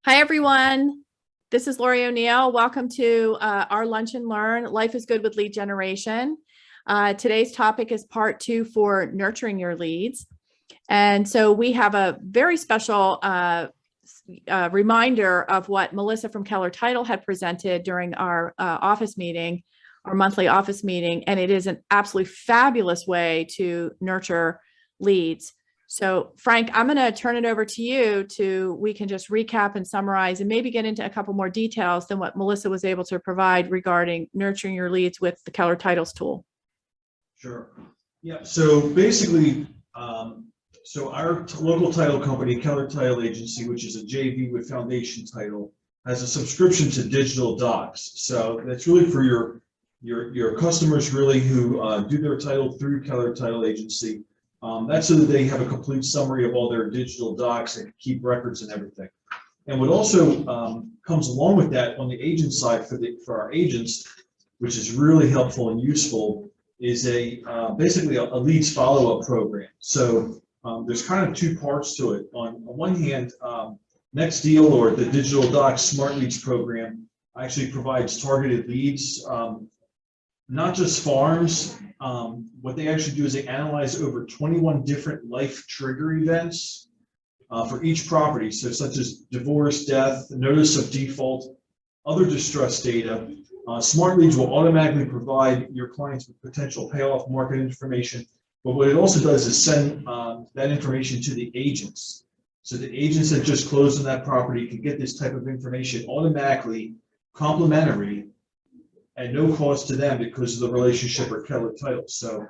Hi, everyone. This is Lori O'Neill. Welcome to our Lunch and Learn. Life is Good with Lead Generation. Today's topic is part 2 for nurturing your leads. And so we have a very special reminder of what Melissa from Keller Title had presented during our office meeting, our monthly office meeting. And it is an absolutely fabulous way to nurture leads. So Frank, I'm going to turn it over to you we can just recap and summarize and maybe get into a couple more details than what Melissa was able to provide regarding nurturing your leads with the Keller Titles tool. Sure. Yeah. So basically, so our local title company, Keller Title Agency, which is a JV with Foundation Title, has a subscription to digital docs. So that's really for your customers really who do their title through Keller Title Agency. That's so that they have a complete summary of all their digital docs and keep records and everything. And what also comes along with that on the agent side for our agents, which is really helpful and useful, is basically a leads follow-up program. So there's kind of two parts to it. On one hand, Next Deal, or the Digital Docs Smart Leads program, actually provides targeted leads, not just farms. What they actually do is they analyze over 21 different life trigger events for each property, so such as divorce, death, notice of default, other distress data. Smart Leads will automatically provide your clients with potential payoff market information, but what it also does is send that information to the agents. So the agents that just closed on that property can get this type of information automatically, complimentary, and no cost to them because of the relationship with Keller Title. So,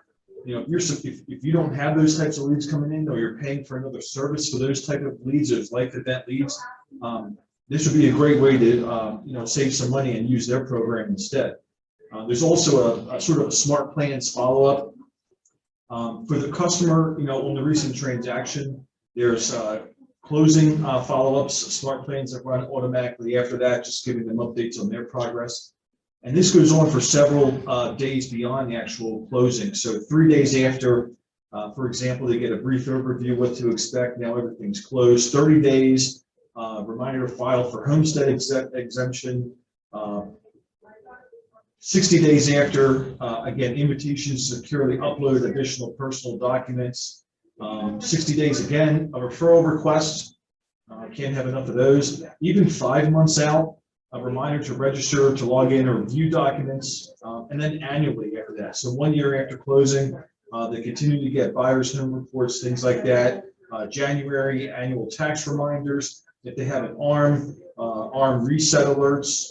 if you don't have those types of leads coming in, or you're paying for another service for those type of leads, those life event leads, this would be a great way to save some money and use their program instead. There's also a sort of a smart plans follow-up for the customer. On the recent transaction, there's closing follow-ups, smart plans that run automatically after that, just giving them updates on their progress. And this goes on for several days beyond the actual closing. So 3 days after, for example, they get a brief overview of what to expect. Now everything's closed. 30 days, reminder to file for homestead exemption. 60 days after, again, invitations to securely upload additional personal documents. 60 days again, a referral request. Can't have enough of those. Even 5 months out, a reminder to register, to log in or review documents, and then annually after that. So 1 year after closing, they continue to get buyer's home reports, things like that. January annual tax reminders. If they have an ARM reset alerts,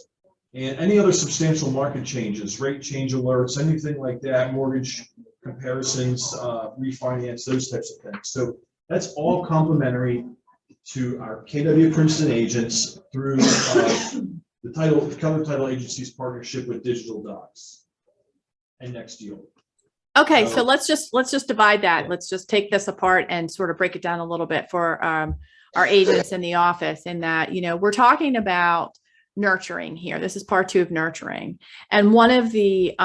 and any other substantial market changes, rate change alerts, anything like that, mortgage comparisons, refinance, those types of things. So that's all complimentary to our KW Princeton agents through the Keller Title Agency's partnership with Digital Docs and Next Deal. Okay, so let's just divide that. Let's just take this apart and sort of break it down a little bit for our agents in the office. In that, we're talking about nurturing here. This is part 2 of nurturing, and one of the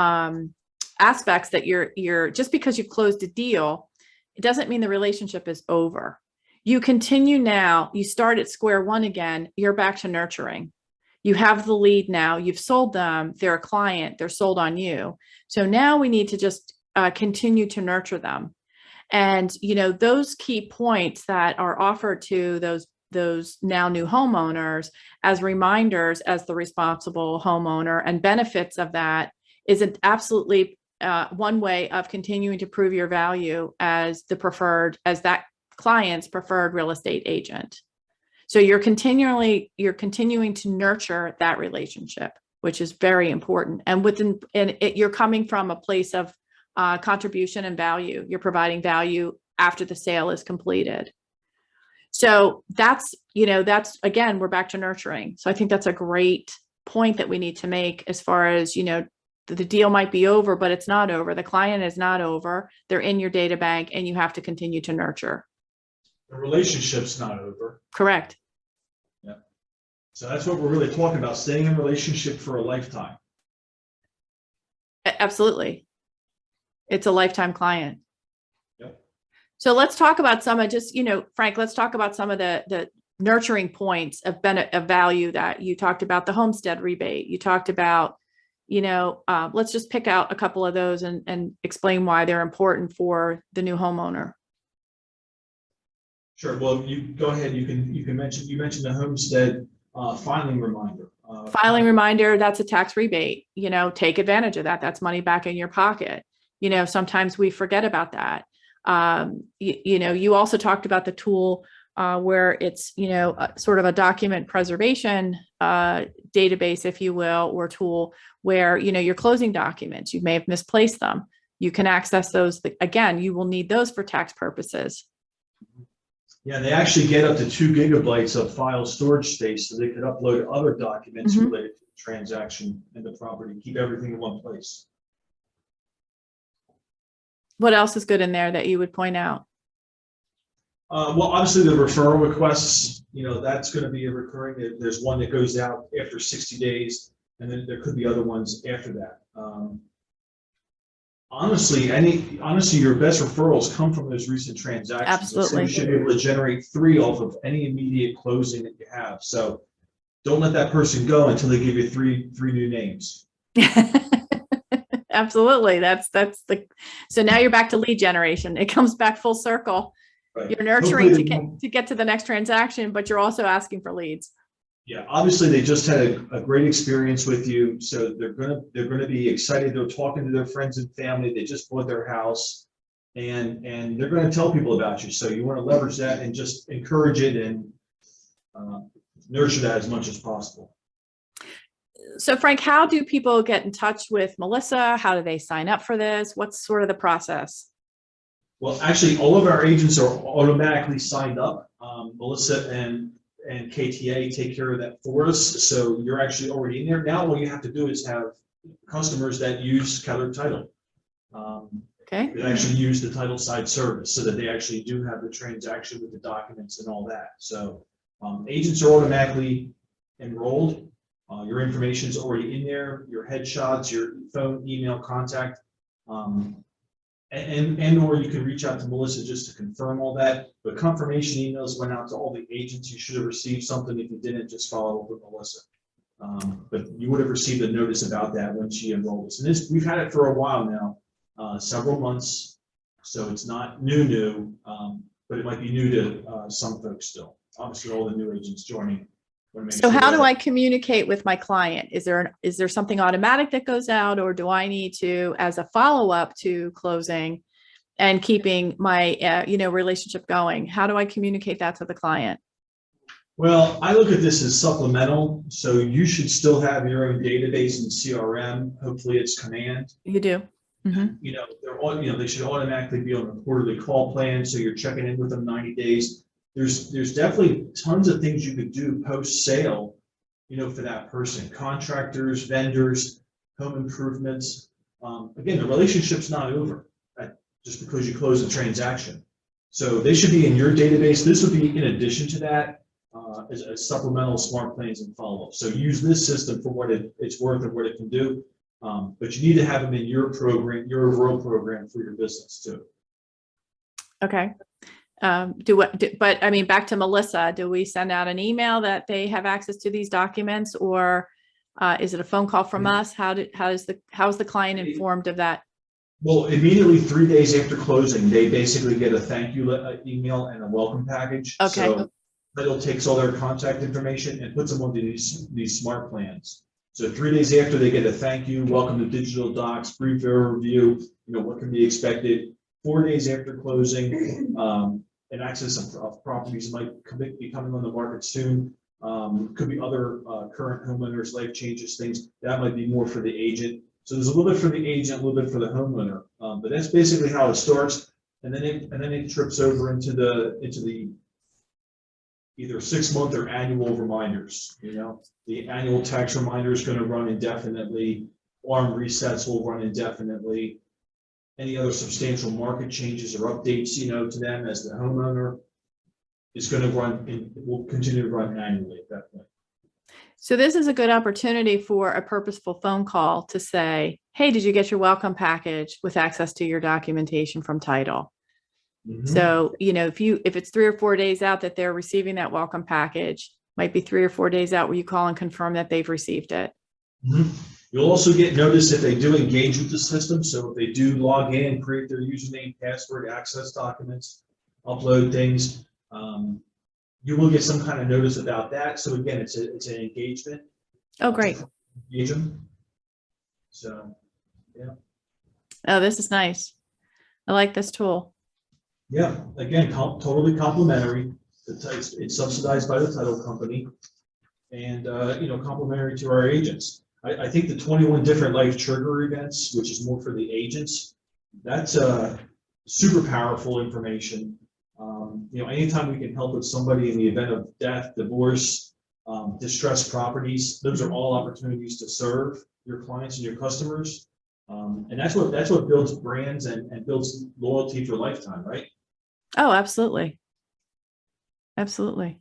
aspects that you're just because you've closed a deal, it doesn't mean the relationship is over. You continue now. You start at square one again. You're back to nurturing. You have the lead now, you've sold them, they're a client, they're sold on you. So now we need to just continue to nurture them. And, those key points that are offered to those now new homeowners as reminders, as the responsible homeowner, and benefits of that is absolutely one way of continuing to prove your value as that client's preferred real estate agent. So you're continuing to nurture that relationship, which is very important. And you're coming from a place of contribution and value. You're providing value after the sale is completed. So that's again, we're back to nurturing. So I think that's a great point that we need to make as far as, the deal might be over, but it's not over. The client is not over. They're in your data bank and you have to continue to nurture. The relationship's not over. Correct. Yeah. So that's what we're really talking about, staying in relationship for a lifetime. Absolutely. It's a lifetime client. Yep. So let's talk about some of Frank, let's talk about some of the nurturing points of benefit of value that you talked about, the homestead rebate, you talked about, let's just pick out a couple of those and explain why they're important for the new homeowner. Sure. Well, you go ahead. You mentioned the homestead filing reminder. Filing reminder, that's a tax rebate, take advantage of that. That's money back in your pocket. Sometimes we forget about that. You also talked about the tool where it's, sort of a document preservation database, if you will, or tool where, your closing documents, you may have misplaced them. You can access those. Again, you will need those for tax purposes. Yeah, they actually get up to 2 gigabytes of file storage space, so they could upload other documents related to the transaction and the property, keep everything in one place. What else is good in there that you would point out? Well, obviously the referral requests, that's going to be a recurring. There's one that goes out after 60 days, and then there could be other ones after that. Honestly, your best referrals come from those recent transactions. Absolutely. So you should be able to generate 3 off of any immediate closing that you have. So don't let that person go until they give you three new names. Absolutely. So now you're back to lead generation. It comes back full circle. Right. You're nurturing to get to the next transaction, but you're also asking for leads. Yeah, obviously they just had a great experience with you, so they're gonna be excited. They're talking to their friends and family. They just bought their house, and they're going to tell people about you. So you want to leverage that and just encourage it and nurture that as much as possible. So Frank, how do people get in touch with Melissa? How do they sign up for this? What's sort of the process? Well, actually, all of our agents are automatically signed up. Melissa and KTA take care of that for us. So you're actually already in there. Now all you have to do is have customers that use Keller Title. Okay. That actually use the title side service so that they actually do have the transaction with the documents and all that. So agents are automatically enrolled. Your information is already in there, your headshots, your phone, email, contact. And or you can reach out to Melissa just to confirm all that. But confirmation emails went out to all the agents. You should have received something. If you didn't, just follow up with Melissa. But you would have received a notice about that when she enrolled us. And we've had it for a while now, several months. So it's not new, but it might be new to some folks still. Obviously, all the new agents joining. So how do I communicate with my client? Is there something automatic that goes out, or do I need to, as a follow-up to closing and keeping my relationship going? How do I communicate that to the client? Well, I look at this as supplemental. So you should still have your own database and CRM. Hopefully it's Command. You do. Mm-hmm. They should automatically be on a quarterly call plan. So you're checking in with them 90 days. There's definitely tons of things you could do post sale, for that person. Contractors, vendors, home improvements. Again, the relationship's not over just because you close a transaction. So they should be in your database. This would be in addition to that as a supplemental smart plans and follow-up. So use this system for what it's worth and what it can do. But you need to have them in your program, your overall program for your business too. Okay. But I mean, back to Melissa, do we send out an email that they have access to these documents, or is it a phone call from us? How is the client informed of that? Well, immediately 3 days after closing, they basically get a thank you email and a welcome package. Okay. So Title takes all their contact information and puts them onto these smart plans. So 3 days after, they get a thank you, welcome to Digital Docs, brief overview, what can be expected. 4 days after closing, and access of properties might be coming on the market soon. Could be other current homeowners, life changes, things that might be more for the agent. So there's a little bit for the agent, a little bit for the homeowner, but that's basically how it starts. And then it trips over into the either 6-month or annual reminders. The annual tax reminder is going to run indefinitely. ARM resets will run indefinitely. Any other substantial market changes or updates, to them as the homeowner is going to run, will continue to run annually at that point. So this is a good opportunity for a purposeful phone call to say, hey, did you get your welcome package with access to your documentation from Title? Mhm. So, if it's 3 or 4 days out that they're receiving that welcome package, might be 3 or 4 days out where you call and confirm that they've received it. Mhm. You'll also get notice if they do engage with the system. So if they do log in, create their username, password, access documents, upload things, you will get some kind of notice about that. So again, it's an engagement. Oh, great. Engage them. So, Oh, this is nice. I like this tool. yeah, again, totally complimentary. It's subsidized by the title company, and complimentary to our agents. I think the 21 different life trigger events, which is more for the agents, that's super powerful information. Anytime we can help with somebody in the event of death, divorce, distressed properties, those are all opportunities to serve your clients and your customers. And that's what builds brands and builds loyalty for a lifetime, right? Oh, absolutely. Absolutely.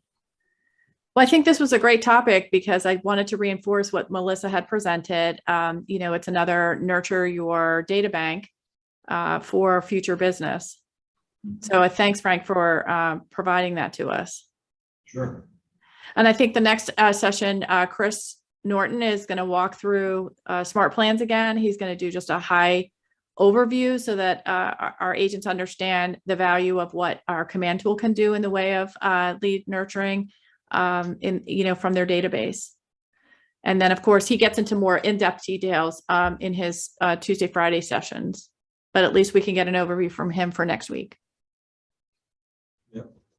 Well, I think this was a great topic because I wanted to reinforce what Melissa had presented. It's another nurture your data bank for future business. So thanks, Frank, for providing that to us. Sure. And I think the next session, Chris Norton is going to walk through smart plans again. He's going to do just a high overview so that our agents understand the value of what our command tool can do in the way of lead nurturing from their database. And then, of course, he gets into more in-depth details in his Tuesday, Friday sessions. But at least we can get an overview from him for next week.